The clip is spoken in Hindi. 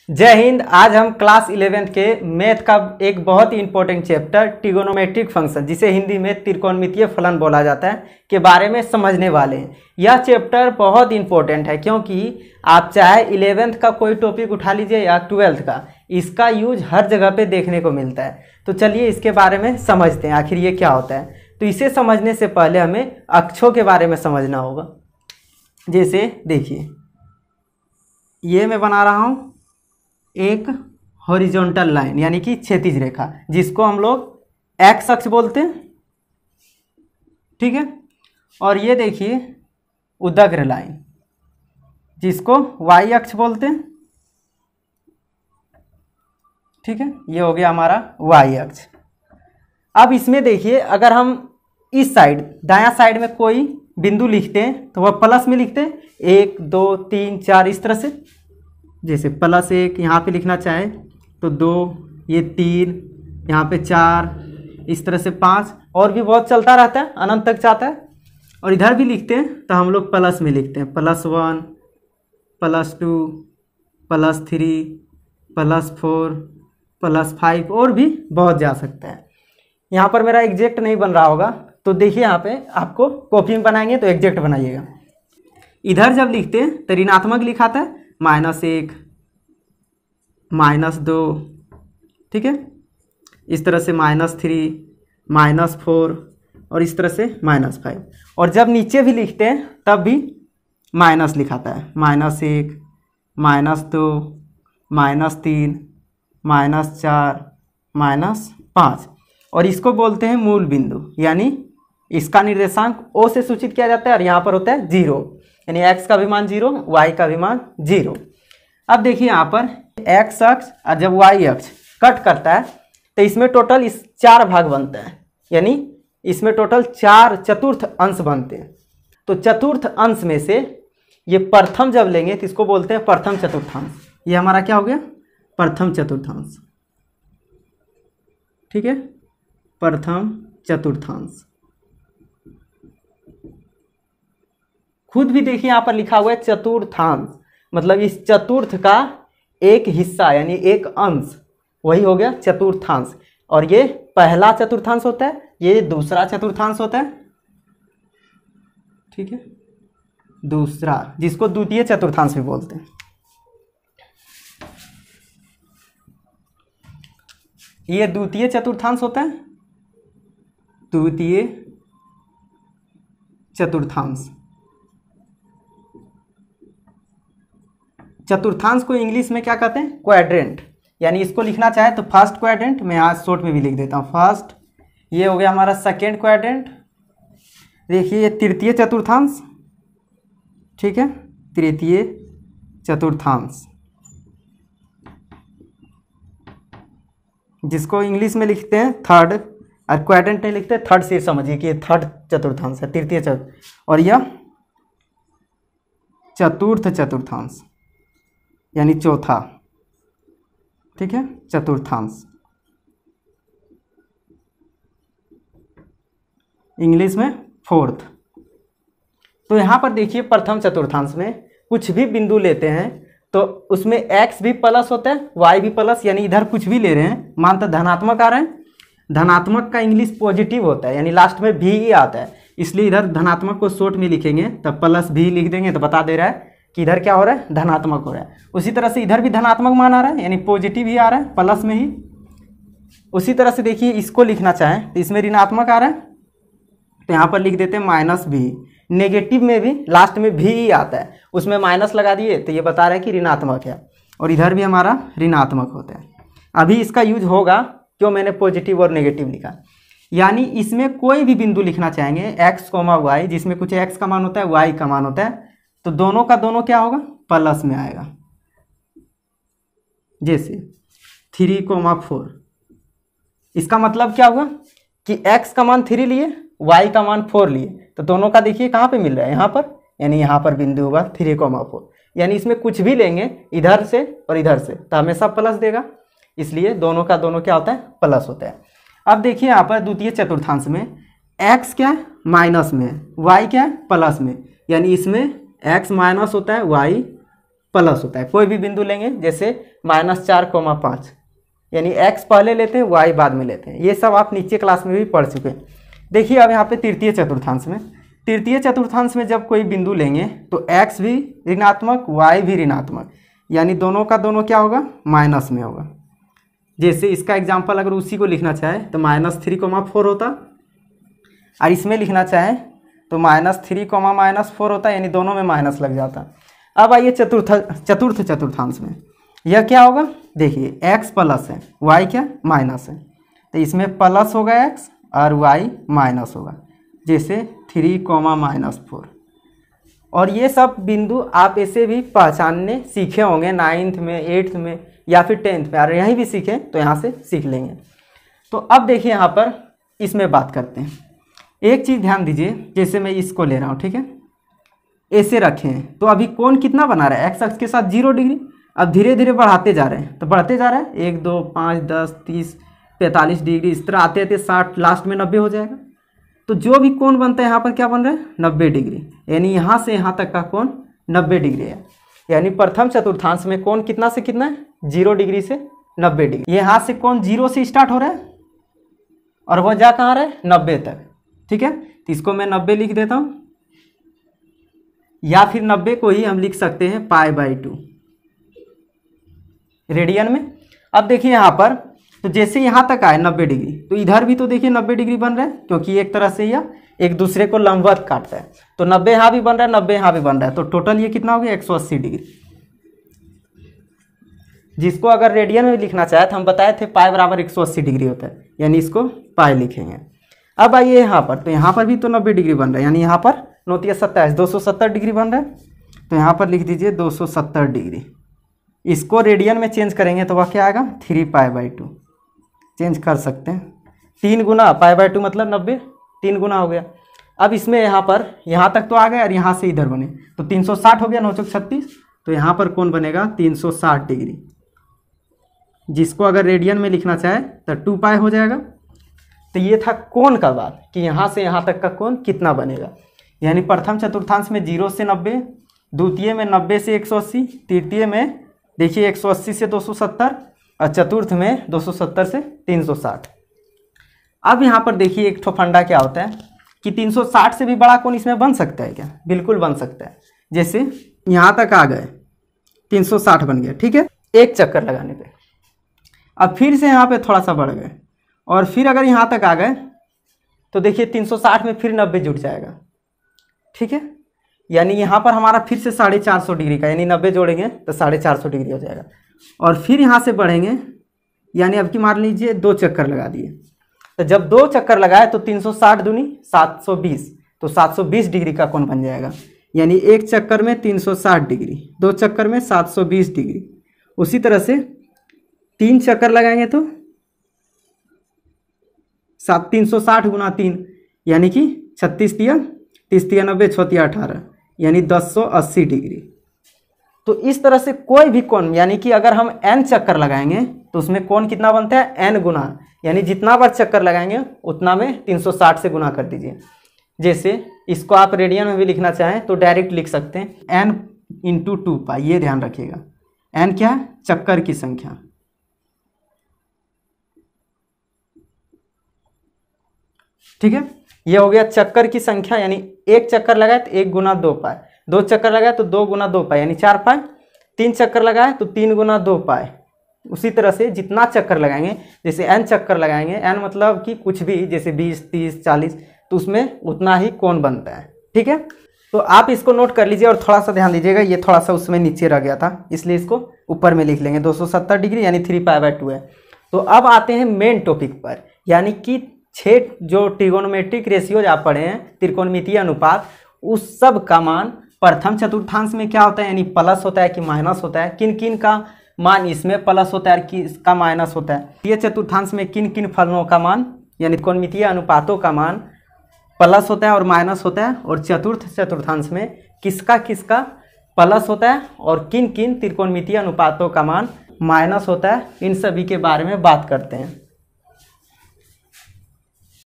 जय हिंद। आज हम क्लास 11th के मैथ का एक बहुत ही इंपॉर्टेंट चैप्टर ट्रिगोनोमेट्रिक फंक्शन, जिसे हिंदी में त्रिकोणमितीय फलन बोला जाता है, के बारे में समझने वाले हैं। यह चैप्टर बहुत इंपॉर्टेंट है क्योंकि आप चाहे 11th का कोई टॉपिक उठा लीजिए या 12th का, इसका यूज हर जगह पे देखने को मिलता है। तो चलिए इसके बारे में समझते हैं आखिर ये क्या होता है। तो इसे समझने से पहले हमें अक्षों के बारे में समझना होगा। जैसे देखिए, ये मैं बना रहा हूँ एक हॉरिजॉन्टल लाइन यानी कि क्षैतिज रेखा, जिसको हम लोग एक्स अक्ष बोलते हैं, ठीक है। और ये देखिए उदग्र लाइन, जिसको वाई अक्ष बोलते हैं, ठीक है। ये हो गया हमारा वाई अक्ष। अब इसमें देखिए, अगर हम इस साइड दायां साइड में कोई बिंदु लिखते हैं तो वह प्लस में लिखते हैं, 1 2 3 4 इस तरह से। जैसे +1 यहाँ पे लिखना चाहे तो 2, ये 3, यहाँ पे 4, इस तरह से 5, और भी बहुत चलता रहता है, अनंत तक जाता है। और इधर भी लिखते हैं तो हम लोग प्लस में लिखते हैं, +1 +2 +3 +4 +5, और भी बहुत जा सकता है। यहाँ पर मेरा एग्जैक्ट नहीं बन रहा होगा, तो देखिए यहाँ पे आपको कॉपी में बनाएंगे तो एग्जैक्ट बनाइएगा। इधर जब लिखते हैं तो ऋणात्मक लिखाता है, -1 -2, ठीक है। इस तरह से -3 -4 और इस तरह से -5। और जब नीचे भी लिखते हैं तब भी माइनस लिखाता है, -1 -2 -3 -4 -5। और इसको बोलते हैं मूल बिंदु, यानी इसका निर्देशांक O से सूचित किया जाता है, और यहाँ पर होता है 0, यानी x का भी मान 0, y का भी मान 0। अब देखिए यहाँ पर x अक्ष और जब y अक्ष कट करता है तो इसमें टोटल 4 भाग बनते हैं, यानी इसमें टोटल 4 चतुर्थ अंश बनते हैं। तो चतुर्थ अंश में से ये प्रथम जब लेंगे तो इसको बोलते हैं प्रथम चतुर्थांश। ये हमारा क्या हो गया? प्रथम चतुर्थांश, ठीक है, प्रथम चतुर्थांश। खुद भी देखिए यहाँ पर लिखा हुआ है चतुर्थांश, मतलब इस चतुर्थ का एक हिस्सा यानी एक अंश, वही हो गया चतुर्थांश। और ये पहला चतुर्थांश होता है, ये दूसरा चतुर्थांश होता है, ठीक है, दूसरा, जिसको द्वितीय चतुर्थांश भी बोलते हैं। ये द्वितीय चतुर्थांश होता है, द्वितीय चतुर्थांश। चतुर्थांश को इंग्लिश में क्या कहते हैं? क्वाड्रेंट। यानी इसको लिखना चाहे तो फर्स्ट क्वाड्रेंट, मैं आज शॉर्ट में भी लिख देता हूँ फर्स्ट। ये हो गया हमारा सेकेंड क्वाड्रेंट। देखिए ये तृतीय चतुर्थांश, ठीक है, तृतीय चतुर्थांश, जिसको इंग्लिश में लिखते हैं थर्ड, और क्वाड्रेंट नहीं लिखते, थर्ड से समझिए कि ये थर्ड चतुर्थांश है, तृतीय चतुर्थ। और यह चतुर्थ चतुर्थांश यानी चौथा, ठीक है, चतुर्थांश, इंग्लिश में फोर्थ। तो यहाँ पर देखिए प्रथम चतुर्थांश में कुछ भी बिंदु लेते हैं तो उसमें x भी प्लस होता है, y भी प्लस, यानी इधर कुछ भी ले रहे हैं, मानता धनात्मक आ रहे हैं। धनात्मक का इंग्लिश पॉजिटिव होता है, यानी लास्ट में भी ही आता है, इसलिए इधर धनात्मक को शॉर्ट में लिखेंगे तब प्लस भी लिख देंगे तो बता दे रहा है कि इधर क्या हो रहा है, धनात्मक हो रहा है। उसी तरह से इधर भी धनात्मक मान आ रहा है, यानी पॉजिटिव ही आ रहा है, प्लस में ही। उसी तरह से देखिए इसको लिखना चाहें तो इसमें ऋणात्मक आ रहा है तो यहाँ पर लिख देते हैं -भी। नेगेटिव में भी लास्ट में भी ही आता है, उसमें माइनस लगा दिए तो ये बता रहा है कि ऋणात्मक है, और इधर भी हमारा ऋणात्मक होता है। अभी इसका यूज होगा, क्यों मैंने पॉजिटिव और नेगेटिव लिखा, यानी इसमें कोई भी बिंदु लिखना चाहेंगे x, y, जिसमें कुछ x का मान होता है, y का मान होता है, तो दोनों का दोनों क्या होगा, प्लस में आएगा। जैसे 3, 4, इसका मतलब क्या होगा कि x का मान 3 लिए, y का मान 4 लिए, तो दोनों का देखिए कहाँ पे मिल रहा है, यहाँ पर, यानी यहाँ पर बिंदु होगा 3, 4, यानी इसमें कुछ भी लेंगे इधर से और इधर से तो हमेशा प्लस देगा, इसलिए दोनों का दोनों क्या होता है, प्लस होता है। अब देखिए यहाँ पर द्वितीय चतुर्थांश में x क्या है, माइनस में, y क्या है, प्लस में, यानी इसमें x माइनस होता है y प्लस होता है। कोई भी बिंदु लेंगे जैसे -4,5 यानी x पहले लेते हैं y बाद में लेते हैं। ये सब आप नीचे क्लास में भी पढ़ चुके हैं। देखिए अब यहाँ पे तृतीय चतुर्थांश में जब कोई बिंदु लेंगे तो x भी ऋणात्मक y भी ऋणात्मक, यानी दोनों का दोनों क्या होगा, माइनस में होगा। जैसे इसका एग्जाम्पल अगर उसी को लिखना चाहे तो -3,4 होता, और इसमें लिखना चाहे तो -3,-4 होता, यानी दोनों में माइनस लग जाता। अब आइए चतुर्थ चतुर्थांश में, यह क्या होगा, देखिए x प्लस है y क्या माइनस है, तो इसमें प्लस होगा x और y माइनस होगा, जैसे 3,-4। और ये सब बिंदु आप ऐसे भी पहचानने सीखे होंगे 9th में, 8th में या फिर 10th में, और यहीं भी सीखें तो यहाँ से सीख लेंगे। तो अब देखिए यहाँ पर इसमें बात करते हैं। एक चीज़ ध्यान दीजिए, जैसे मैं इसको ले रहा हूँ, ठीक है, ऐसे रखे हैं तो अभी कोण कितना बना रहा है, एक्स अक्ष के साथ 0 डिग्री। अब धीरे धीरे बढ़ाते जा रहे हैं, तो बढ़ते जा रहा है 1, 2, 5, 10, 30, 45 डिग्री, इस तरह आते आते 60, लास्ट में 90 हो जाएगा। तो जो भी कोण बनता है यहाँ पर क्या बन रहा है, 90 डिग्री, यानी यहाँ से यहाँ तक का कोण 90 डिग्री है। यानी प्रथम चतुर्थांश में कोण कितना से कितना है, 0 डिग्री से 90 डिग्री। यहाँ से कोण 0 से स्टार्ट हो रहा है और वह जा कहाँ रहा है, 90 तक, ठीक है। तो इसको मैं 90 लिख देता हूँ, या फिर 90 को ही हम लिख सकते हैं π/2 रेडियन में। अब देखिए यहाँ पर, तो जैसे यहाँ तक आए 90 डिग्री, तो इधर भी तो देखिए 90 डिग्री बन रहा है, क्योंकि एक तरह से यह एक दूसरे को लंबवत काटता है। तो 90 यहाँ भी बन रहा है, 90 यहाँ भी बन रहा है, तो टोटल ये कितना हो गया, 180 डिग्री। जिसको अगर रेडियन में लिखना चाहे तो हम बताए थे π = 180 डिग्री होता है, यानी इसको पाई लिखेंगे। अब आइए यहाँ पर, तो यहाँ पर भी तो 90 डिग्री बन रहा है, यानी यहाँ पर 9 × 27 270 डिग्री बन रहा है, तो यहाँ पर लिख दीजिए 270 डिग्री। इसको रेडियन में चेंज करेंगे तो वह क्या आएगा, 3π/2 चेंज कर सकते हैं। 3 गुना π/2 मतलब 90, 3 गुना हो गया। अब इसमें यहाँ पर यहाँ तक तो आ गया और यहाँ से इधर बने तो 360 हो गया, 9 × 36, तो यहाँ पर कौन बनेगा, 360 डिग्री। जिसको अगर रेडियन में लिखना चाहे तो 2π हो जाएगा। तो ये था कोण का बात कि यहाँ से यहाँ तक का कोण कितना बनेगा। यानी प्रथम चतुर्थांश में 0 से 90, द्वितीय में 90 से 180, तृतीय में देखिए 180 से 270 और चतुर्थ में 270 से 360। अब यहाँ पर देखिए एक ठो फंडा क्या होता है कि 360 से भी बड़ा कोण इसमें बन सकता है क्या, बिल्कुल बन सकता है। जैसे यहाँ तक आ गए 360 बन गया, ठीक है, एक चक्कर लगाने पे। अब फिर से यहाँ पे थोड़ा सा बढ़ गए और फिर अगर यहाँ तक आ गए तो देखिए 360 में फिर 90 जुट जाएगा, ठीक है। यानी यहाँ पर हमारा फिर से 450 डिग्री का, यानी 90 जोड़ेंगे तो 450 डिग्री हो जाएगा। और फिर यहाँ से बढ़ेंगे, यानी अब की मान लीजिए 2 चक्कर लगा दिए, तो जब 2 चक्कर लगाए तो 360 दूनी 720, तो 720 डिग्री का कोण बन जाएगा। यानी एक चक्कर में 360 डिग्री, 2 चक्कर में 720 डिग्री। उसी तरह से 3 चक्कर लगाएंगे तो 360 गुना 3 यानी कि 36 × 30 × 90 6 × 18 यानी 1080 डिग्री। तो इस तरह से कोई भी कोण, यानी कि अगर हम n चक्कर लगाएंगे तो उसमें कोण कितना बनता है, n गुना, यानी जितना बार चक्कर लगाएंगे उतना में 360 से गुना कर दीजिए। जैसे इसको आप रेडियन में भी लिखना चाहें तो डायरेक्ट लिख सकते हैं n × 2π। ये ध्यान रखिएगा, n क्या है, चक्कर की संख्या, ठीक है। ये हो गया चक्कर की संख्या, यानी एक चक्कर लगाए तो 1 × 2π, 2 चक्कर लगाए तो 2 × 2π यानी 4π, 3 चक्कर लगाए तो 3 × 2π। उसी तरह से जितना चक्कर लगाएंगे, जैसे n चक्कर लगाएंगे, n मतलब कि कुछ भी, जैसे 20 30 40, तो उसमें उतना ही कोण बनता है, ठीक है। तो आप इसको नोट कर लीजिए और थोड़ा सा ध्यान दीजिएगा, ये थोड़ा सा उसमें नीचे रह गया था इसलिए इसको ऊपर में लिख लेंगे। 270 डिग्री यानी 3π/2 है। तो अब आते हैं मेन टॉपिक पर, यानी कि 6 जो ट्रिगोनोमेट्रिक रेशियोज आप पढ़े हैं, त्रिकोणमितीय अनुपात, उस सब का मान प्रथम चतुर्थांश में क्या होता है, यानी प्लस होता है कि माइनस होता है, किन किन का मान इसमें प्लस होता है और किसका माइनस होता है। ये चतुर्थांश में किन किन फलनों का मान, यानी त्रिकोणमितीय अनुपातों का मान प्लस होता है और माइनस होता है, और चतुर्थ चतुर्थांश में किसका किसका प्लस होता है और किन किन त्रिकोणमितीय अनुपातों का मान माइनस होता है, इन सभी के बारे में बात करते हैं।